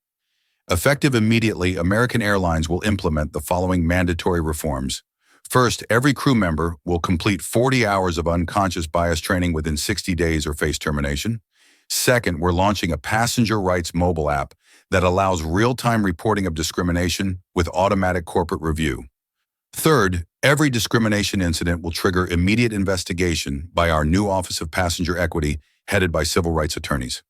Effective immediately, American Airlines will implement the following mandatory reforms. First, every crew member will complete 40 hours of unconscious bias training within 60 days or face termination. Second, we're launching a passenger rights mobile app that allows real-time reporting of discrimination with automatic corporate review. Third, every discrimination incident will trigger immediate investigation by our new Office of Passenger Equity, headed by civil rights attorneys.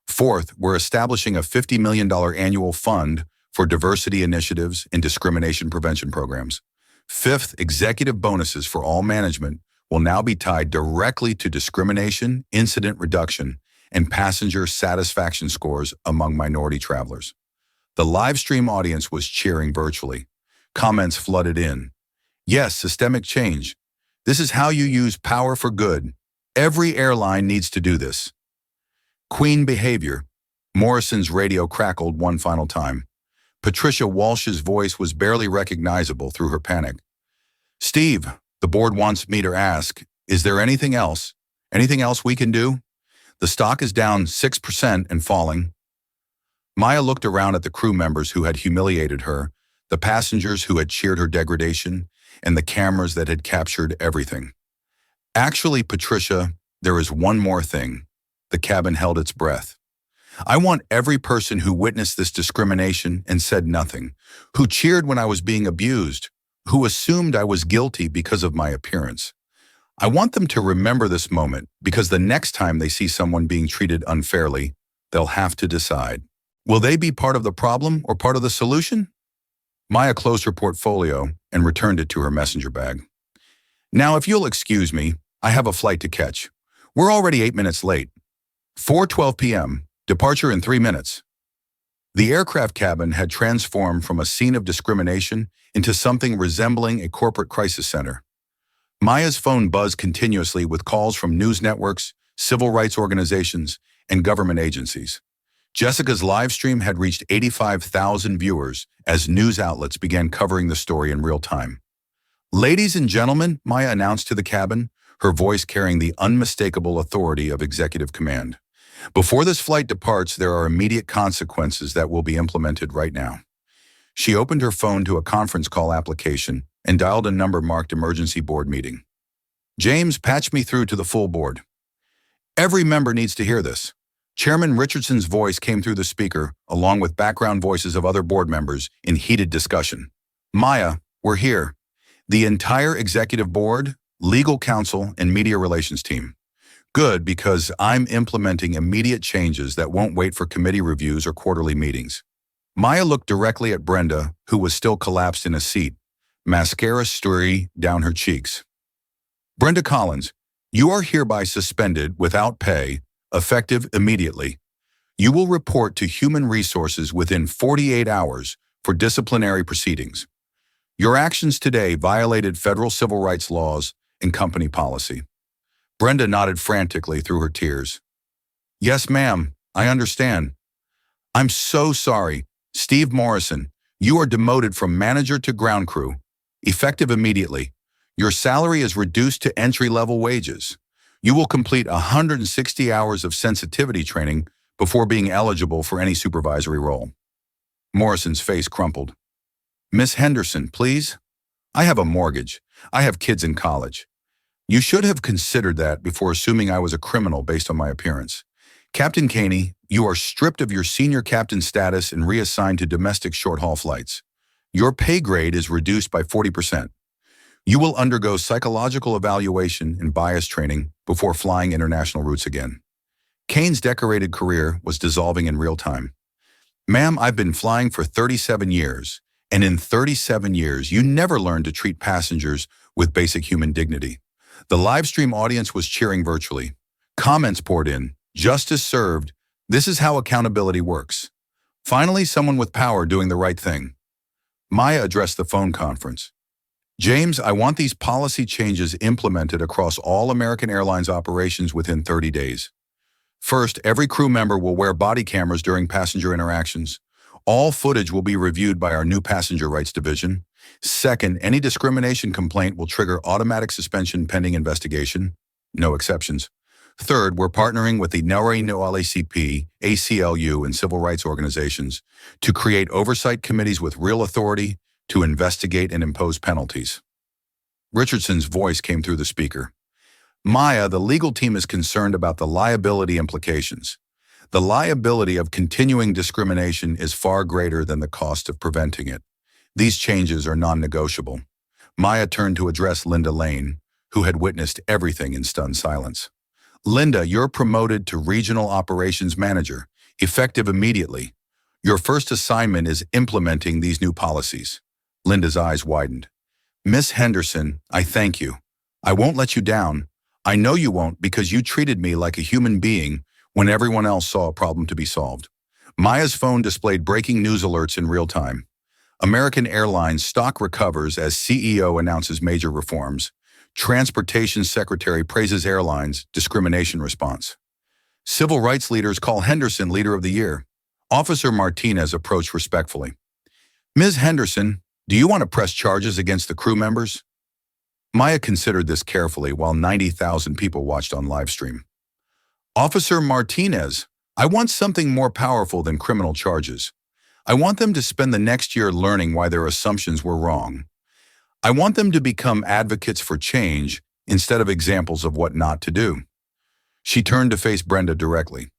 Fourth, we're establishing a $50 million annual fund for diversity initiatives and discrimination prevention programs. Fifth, executive bonuses for all management will now be tied directly to discrimination, incident reduction, and passenger satisfaction scores among minority travelers. The live stream audience was cheering virtually. Comments flooded in. Yes, systemic change. This is how you use power for good. Every airline needs to do this. Queen behavior. Morrison's radio crackled one final time. Patricia Walsh's voice was barely recognizable through her panic. Steve, the board wants me to ask, is there anything else? Anything else we can do? The stock is down 6% and falling. Maya looked around at the crew members who had humiliated her, the passengers who had cheered her degradation, and the cameras that had captured everything. Actually, Patricia, there is one more thing. The cabin held its breath. I want every person who witnessed this discrimination and said nothing, who cheered when I was being abused, who assumed I was guilty because of my appearance. I want them to remember this moment because the next time they see someone being treated unfairly, they'll have to decide. Will they be part of the problem or part of the solution? Maya closed her portfolio and returned it to her messenger bag. Now, if you'll excuse me, I have a flight to catch. We're already 8 minutes late. 4:12 p.m., departure in 3 minutes. The aircraft cabin had transformed from a scene of discrimination into something resembling a corporate crisis center. Maya's phone buzzed continuously with calls from news networks, civil rights organizations, and government agencies. Jessica's live stream had reached 85,000 viewers as news outlets began covering the story in real time. Ladies and gentlemen, Maya announced to the cabin, her voice carrying the unmistakable authority of executive command. Before this flight departs, there are immediate consequences that will be implemented right now. She opened her phone to a conference call application and dialed a number marked emergency board meeting. James, patch me through to the full board. Every member needs to hear this. Chairman Richardson's voice came through the speaker, along with background voices of other board members in heated discussion. Maya, we're here. The entire executive board, legal counsel, and media relations team. Good, because I'm implementing immediate changes that won't wait for committee reviews or quarterly meetings. Maya looked directly at Brenda, who was still collapsed in a seat, mascara streak down her cheeks. Brenda Collins, you are hereby suspended without pay, effective immediately. You will report to Human Resources within 48 hours for disciplinary proceedings. Your actions today violated federal civil rights laws and company policy. Brenda nodded frantically through her tears. Yes, ma'am, I understand. I'm so sorry. Steve Morrison, you are demoted from manager to ground crew, effective immediately. Your salary is reduced to entry-level wages. You will complete 160 hours of sensitivity training before being eligible for any supervisory role. Morrison's face crumpled. Miss Henderson, please. I have a mortgage. I have kids in college. You should have considered that before assuming I was a criminal based on my appearance. Captain Caney, you are stripped of your senior captain status and reassigned to domestic short-haul flights. Your pay grade is reduced by 40%. You will undergo psychological evaluation and bias training before flying international routes again. Kane's decorated career was dissolving in real time. Ma'am, I've been flying for 37 years, and in 37 years, you never learned to treat passengers with basic human dignity. The live stream audience was cheering virtually. Comments poured in. Justice served. This is how accountability works. Finally, someone with power doing the right thing. Maya addressed the phone conference. James, I want these policy changes implemented across all American Airlines operations within 30 days. First, every crew member will wear body cameras during passenger interactions. All footage will be reviewed by our new passenger rights division. Second, any discrimination complaint will trigger automatic suspension pending investigation. No exceptions. Third, we're partnering with the NAACP, ACLU, and civil rights organizations to create oversight committees with real authority to investigate and impose penalties. Richardson's voice came through the speaker. Maya, the legal team is concerned about the liability implications. The liability of continuing discrimination is far greater than the cost of preventing it. These changes are non-negotiable. Maya turned to address Linda Lane, who had witnessed everything in stunned silence. Linda, you're promoted to Regional Operations Manager, effective immediately. Your first assignment is implementing these new policies. Linda's eyes widened. Miss Henderson, I thank you. I won't let you down. I know you won't because you treated me like a human being when everyone else saw a problem to be solved. Maya's phone displayed breaking news alerts in real time. American Airlines stock recovers as CEO announces major reforms. Transportation Secretary praises airlines discrimination response. Civil rights leaders call Henderson Leader of the Year. Officer Martinez approached respectfully. Ms. Henderson, do you want to press charges against the crew members? Maya considered this carefully while 90,000 people watched on live stream. Officer Martinez, I want something more powerful than criminal charges. I want them to spend the next year learning why their assumptions were wrong. I want them to become advocates for change instead of examples of what not to do. She turned to face Brenda directly.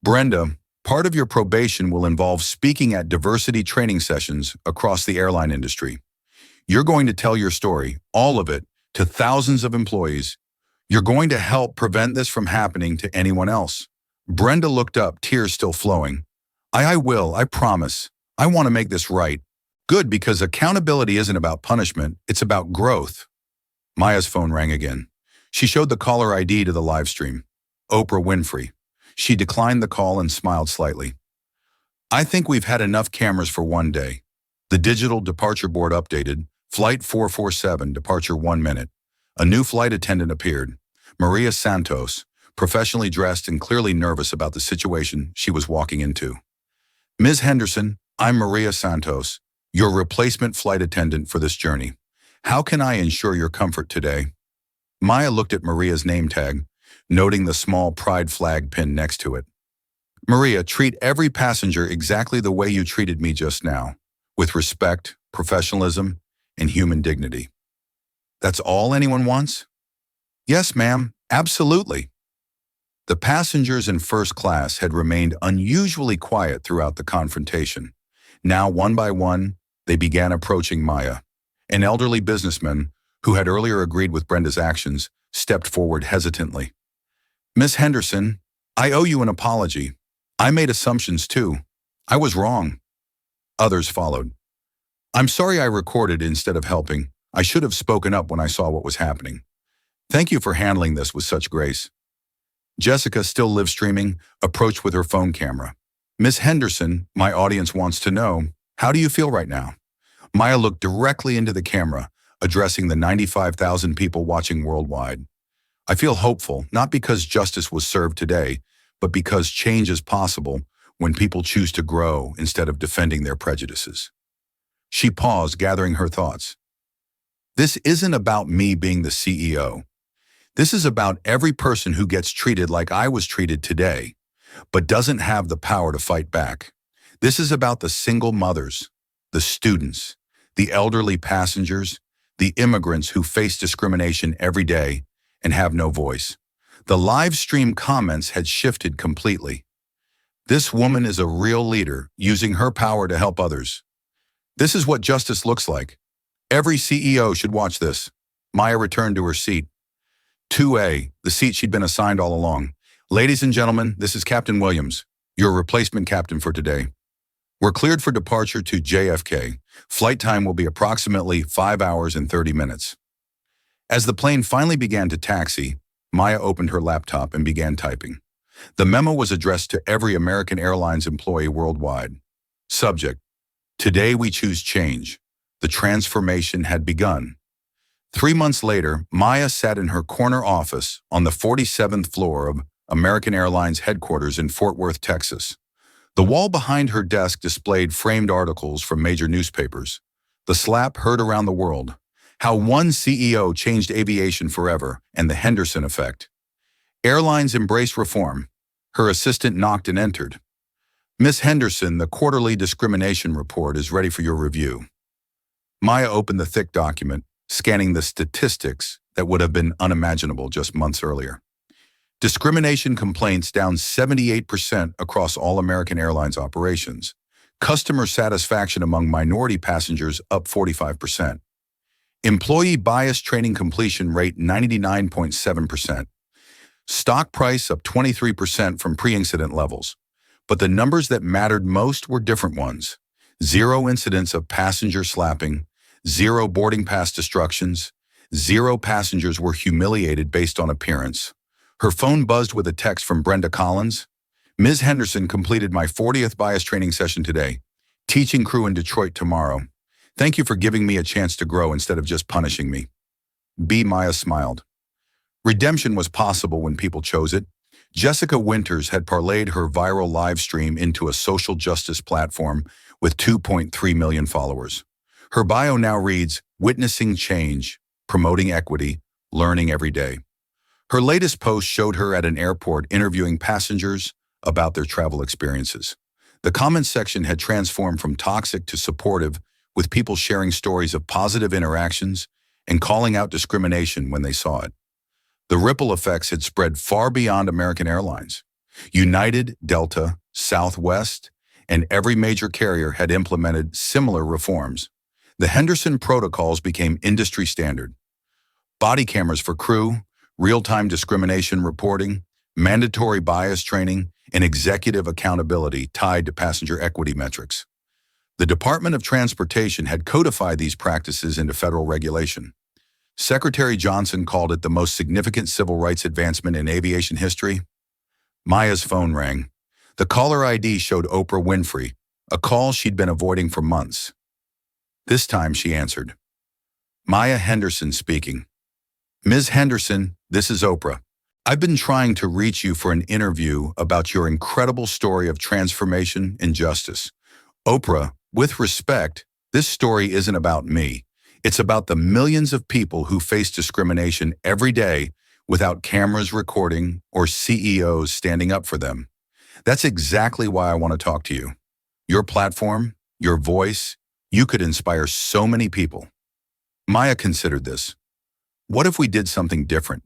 Brenda, part of your probation will involve speaking at diversity training sessions across the airline industry. You're going to tell your story, all of it, to thousands of employees. You're going to help prevent this from happening to anyone else. Brenda looked up, tears still flowing. I will, I promise. I want to make this right. Good, because accountability isn't about punishment, it's about growth. Maya's phone rang again. She showed the caller ID to the live stream. Oprah Winfrey. She declined the call and smiled slightly. I think we've had enough cameras for one day. The digital departure board updated. Flight 447, departure 1 minute. A new flight attendant appeared. Maria Santos, professionally dressed and clearly nervous about the situation she was walking into. Ms. Henderson, I'm Maria Santos, your replacement flight attendant for this journey. How can I ensure your comfort today? Maya looked at Maria's name tag, noting the small pride flag pinned next to it. Maria, treat every passenger exactly the way you treated me just now, with respect, professionalism, and human dignity. That's all anyone wants? Yes, ma'am, absolutely. The passengers in first class had remained unusually quiet throughout the confrontation. Now, one by one, they began approaching Maya. An elderly businessman, who had earlier agreed with Brenda's actions, stepped forward hesitantly. Miss Henderson, I owe you an apology. I made assumptions too. I was wrong. Others followed. I'm sorry I recorded instead of helping. I should have spoken up when I saw what was happening. Thank you for handling this with such grace. Jessica, still live streaming, approached with her phone camera. Miss Henderson, my audience wants to know, how do you feel right now? Maya looked directly into the camera, addressing the 95,000 people watching worldwide. I feel hopeful, not because justice was served today, but because change is possible when people choose to grow instead of defending their prejudices. She paused, gathering her thoughts. This isn't about me being the CEO. This is about every person who gets treated like I was treated today, but doesn't have the power to fight back. This is about the single mothers, the students, the elderly passengers, the immigrants who face discrimination every day and have no voice. The live stream comments had shifted completely. This woman is a real leader, using her power to help others. This is what justice looks like. Every CEO should watch this. Maya returned to her seat. 2A, the seat she'd been assigned all along. Ladies and gentlemen, this is Captain Williams, your replacement captain for today. We're cleared for departure to JFK. Flight time will be approximately 5 hours and 30 minutes. As the plane finally began to taxi, Maya opened her laptop and began typing. The memo was addressed to every American Airlines employee worldwide. Subject: Today we choose change. The transformation had begun. 3 months later, Maya sat in her corner office on the 47th floor of American Airlines headquarters in Fort Worth, Texas. The wall behind her desk displayed framed articles from major newspapers. The slap heard around the world. How one CEO changed aviation forever, and the Henderson effect. Airlines embrace reform. Her assistant knocked and entered. Miss Henderson, the quarterly discrimination report is ready for your review. Maya opened the thick document, scanning the statistics that would have been unimaginable just months earlier. Discrimination complaints down 78% across all American Airlines operations. Customer satisfaction among minority passengers up 45%. Employee bias training completion rate 99.7%. Stock price up 23% from pre-incident levels. But the numbers that mattered most were different ones. 0 incidents of passenger slapping, 0 boarding pass destructions, 0 passengers were humiliated based on appearance. Her phone buzzed with a text from Brenda Collins. Ms. Henderson completed my 40th bias training session today. Teaching crew in Detroit tomorrow. Thank you for giving me a chance to grow instead of just punishing me. B. Maya smiled. Redemption was possible when people chose it. Jessica Winters had parlayed her viral live stream into a social justice platform with 2.3 million followers. Her bio now reads, "Witnessing change, promoting equity, learning every day." Her latest post showed her at an airport interviewing passengers about their travel experiences. The comments section had transformed from toxic to supportive, with people sharing stories of positive interactions and calling out discrimination when they saw it. The ripple effects had spread far beyond American Airlines. United, Delta, Southwest, and every major carrier had implemented similar reforms. The Henderson protocols became industry standard. Body cameras for crew, real-time discrimination reporting, mandatory bias training, and executive accountability tied to passenger equity metrics. The Department of Transportation had codified these practices into federal regulation. Secretary Johnson called it the most significant civil rights advancement in aviation history. Maya's phone rang. The caller ID showed Oprah Winfrey, a call she'd been avoiding for months. This time she answered. Maya Henderson speaking. Ms. Henderson, this is Oprah. I've been trying to reach you for an interview about your incredible story of transformation and justice. Oprah, with respect, this story isn't about me. It's about the millions of people who face discrimination every day without cameras recording or CEOs standing up for them. That's exactly why I want to talk to you. Your platform, your voice, you could inspire so many people. Maya considered this. What if we did something different?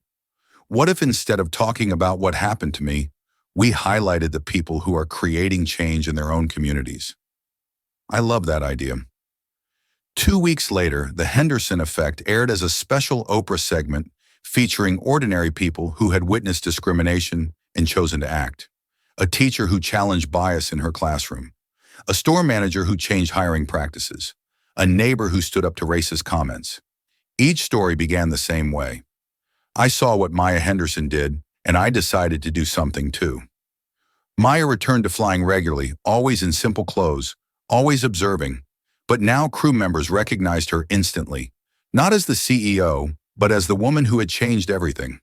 What if instead of talking about what happened to me, we highlighted the people who are creating change in their own communities? I love that idea. 2 weeks later, The Henderson Effect aired as a special Oprah segment featuring ordinary people who had witnessed discrimination and chosen to act. A teacher who challenged bias in her classroom. A store manager who changed hiring practices. A neighbor who stood up to racist comments. Each story began the same way. I saw what Maya Henderson did, and I decided to do something too. Maya returned to flying regularly, always in simple clothes, always observing. But now crew members recognized her instantly, not as the CEO, but as the woman who had changed everything.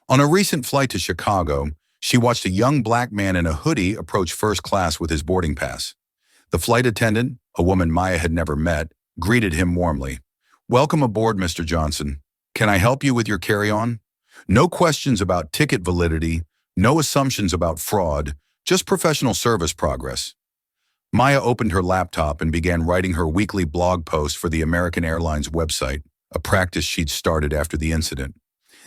On a recent flight to Chicago, she watched a young black man in a hoodie approach first class with his boarding pass. The flight attendant, a woman Maya had never met, greeted him warmly. "Welcome aboard, Mr. Johnson. Can I help you with your carry-on?" No questions about ticket validity, no assumptions about fraud, just professional service progress. Maya opened her laptop and began writing her weekly blog post for the American Airlines website, a practice she'd started after the incident.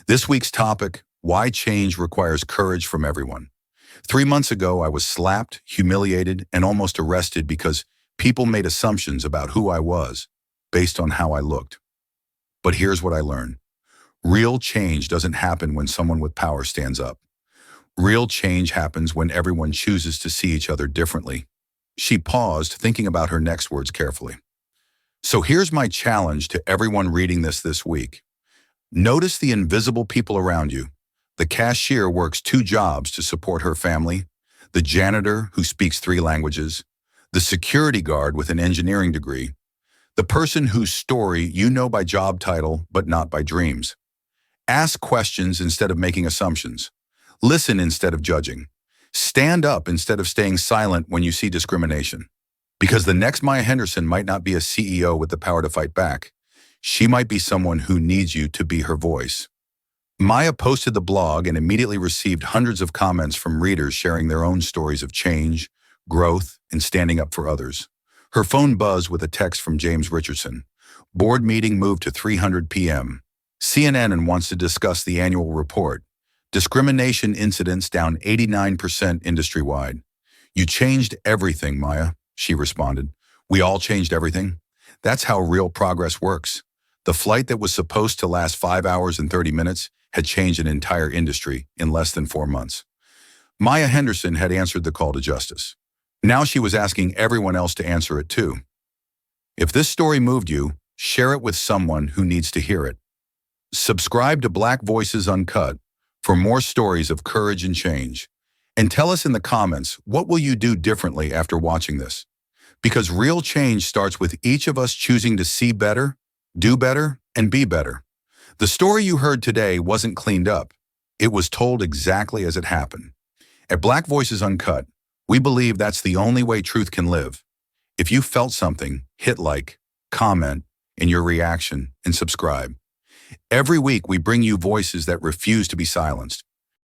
This week's topic, why change requires courage from everyone. 3 months ago, I was slapped, humiliated, and almost arrested because people made assumptions about who I was based on how I looked. But here's what I learned. Real change doesn't happen when someone with power stands up. Real change happens when everyone chooses to see each other differently. She paused, thinking about her next words carefully. So here's my challenge to everyone reading this week. Notice the invisible people around you. The cashier works 2 jobs to support her family, the janitor who speaks 3 languages, the security guard with an engineering degree, the person whose story you know by job title but not by dreams. Ask questions instead of making assumptions. Listen instead of judging. Stand up instead of staying silent when you see discrimination. Because the next Maya Henderson might not be a CEO with the power to fight back. She might be someone who needs you to be her voice. Maya posted the blog and immediately received hundreds of comments from readers sharing their own stories of change, growth, and standing up for others. Her phone buzzed with a text from James Richardson. Board meeting moved to 3:00 p.m. CNN wants to discuss the annual report. Discrimination incidents down 89% industry-wide. You changed everything, Maya, she responded. We all changed everything. That's how real progress works. The flight that was supposed to last 5 hours and 30 minutes had changed an entire industry in less than 4 months. Maya Henderson had answered the call to justice. Now she was asking everyone else to answer it too. If this story moved you, share it with someone who needs to hear it. Subscribe to Black Voices Uncut for more stories of courage and change. And tell us in the comments, what will you do differently after watching this? Because real change starts with each of us choosing to see better, do better, and be better. The story you heard today wasn't cleaned up. It was told exactly as it happened. At Black Voices Uncut, we believe that's the only way truth can live. If you felt something, hit like, comment in your reaction, and subscribe. Every week we bring you voices that refuse to be silenced.